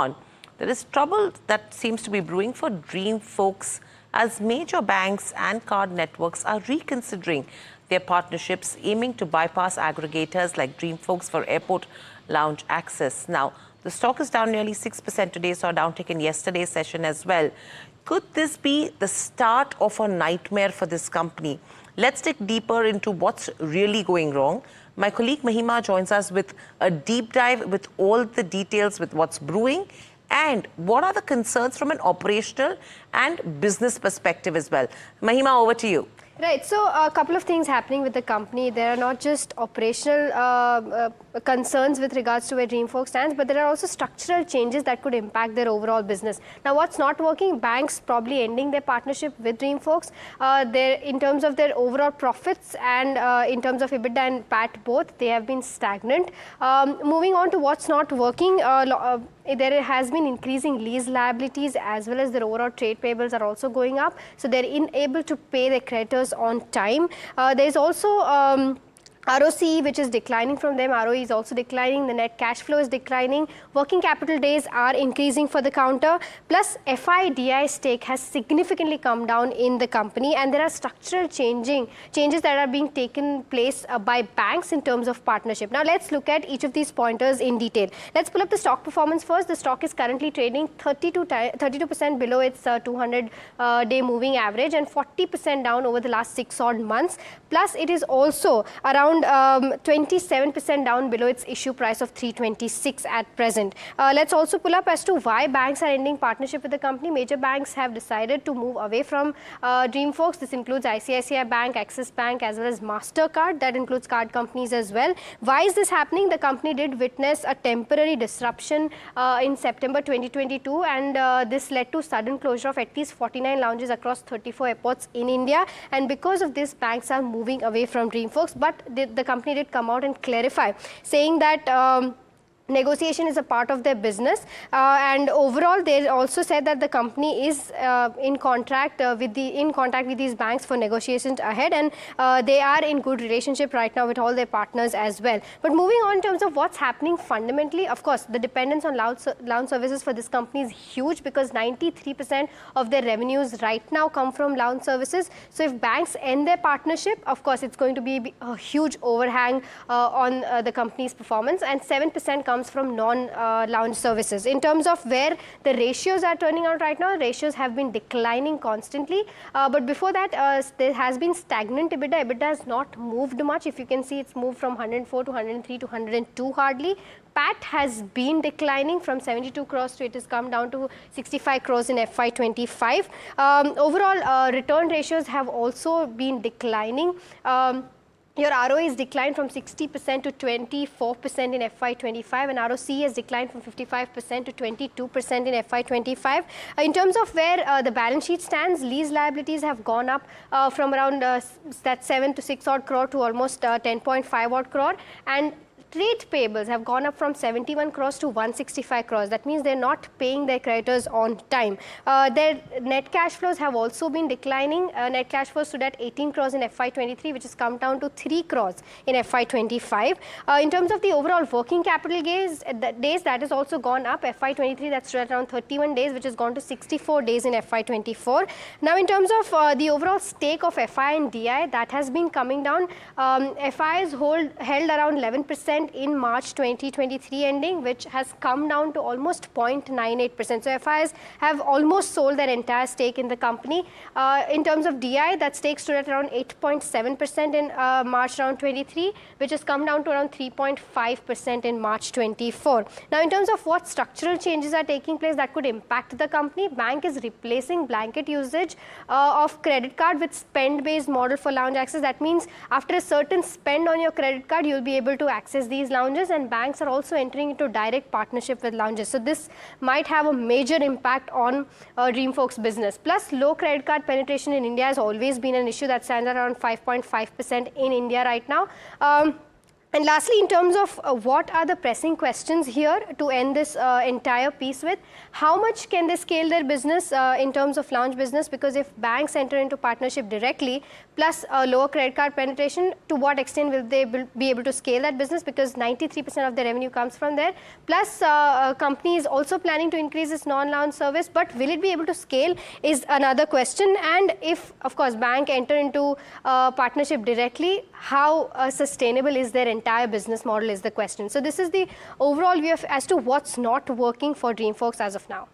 on. There is trouble that seems to be brewing for DreamFolks as major banks and card networks are reconsidering their partnerships, aiming to bypass aggregators like DreamFolks for airport lounge access. Now, the stock is down nearly 6% today, saw a downtick in yesterday's session as well. Could this be the start of a nightmare for this company? Let's dig deeper into what's really going wrong. My colleague Mahima joins us with a deep dive with all the details with what's brewing and what are the concerns from an operational and business perspective as well. Mahima, over to you. Right, so a couple of things happening with the company. There are not just operational concerns with regards to where DreamFolks stands, but there are also structural changes that could impact their overall business. Now, what's not working? Banks probably ending their partnership with DreamFolks. In terms of their overall profits and in terms of EBITDA and PAT both, they have been stagnant. Moving on to what's not working, there has been increasing lease liabilities as well as their overall trade payables are also going up. So they're unable to pay their creditors on time. There's also ROCE, which is declining from them. ROE is also declining. The net cash flow is declining. Working capital days are increasing for the counter. Plus, FIDI stake has significantly come down in the company, and there are structural changes that are being taken place by banks in terms of partnership. Now, let's look at each of these pointers in detail. Let's pull up the stock performance first. The stock is currently trading 32% below its 200-day moving average and 40% down over the last 6 odd months. Plus, it is also around 27% down below its issue price of 326 at present. Let's also pull up as to why banks are ending partnership with the company. Major banks have decided to move away from DreamFolks. This includes ICICI Bank, Axis Bank, as well as Mastercard. That includes card companies as well. Why is this happening? The company did witness a temporary disruption in September 2022, and this led to sudden closure of at least 49 lounges across 34 airports in India. And because of this, banks are moving away from DreamFolks. But the company did come out and clarify, saying that negotiation is a part of their business, and overall they also said that the company is in contact with these banks for negotiations ahead, and they are in good relationship right now with all their partners as well. But moving on in terms of what's happening fundamentally, of course, the dependence on lounge services for this company is huge because 93% of their revenues right now come from lounge services. So if banks end their partnership, of course, it's going to be a huge overhang on the company's performance, and 7% comes from non-lounge services. In terms of where the ratios are turning out right now, ratios have been declining constantly. But before that, there has been stagnant EBITDA. EBITDA has not moved much. If you can see, it's moved from 104 to 103 to 102 hardly. PAT has been declining from 72 crores to it has come down to 65 crores in FY25. Overall, return ratios have also been declining. Your ROE has declined from 60% to 24% in FY25, and ROCE has declined from 55% to 22% in FY25. In terms of where the balance sheet stands, lease liabilities have gone up from around that 7 to 6 odd crore to almost 10.5 odd crore, and trade payables have gone up from 71 crores to 165 crores. That means they're not paying their creditors on time. Their net cash flows have also been declining. Net cash flows stood at 18 crores in FY23, which has come down to 3 crores in FY25. In terms of the overall working capital days, that has also gone up. FY23, that's stood at around 31 days, which has gone to 64 days in FY24. Now, in terms of the overall stake of FI and DI, that has been coming down. FI has held around 11% in March 2023 ending, which has come down to almost 0.98%. So FIs have almost sold their entire stake in the company. In terms of DI, that stake stood at around 8.7% in March around 23, which has come down to around 3.5% in March 24. Now, in terms of what structural changes are taking place that could impact the company, bank is replacing blanket usage of credit card with spend-based model for lounge access. That means after a certain spend on your credit card, you'll be able to access these lounges, and banks are also entering into direct partnership with lounges. So this might have a major impact on DreamFolks business. Plus, low credit card penetration in India has always been an issue that stands at around 5.5% in India right now. And lastly, in terms of what are the pressing questions here to end this entire piece with, how much can they scale their business in terms of launch business? Because if banks enter into partnership directly, plus lower credit card penetration, to what extent will they be able to scale that business? Because 93% of their revenue comes from there. Plus, company is also planning to increase its non-launch service, but will it be able to scale is another question. And if, of course, bank enter into partnership directly, how sustainable is their entire business model is the question. So this is the overall view as to what's not working for DreamFolks as of now.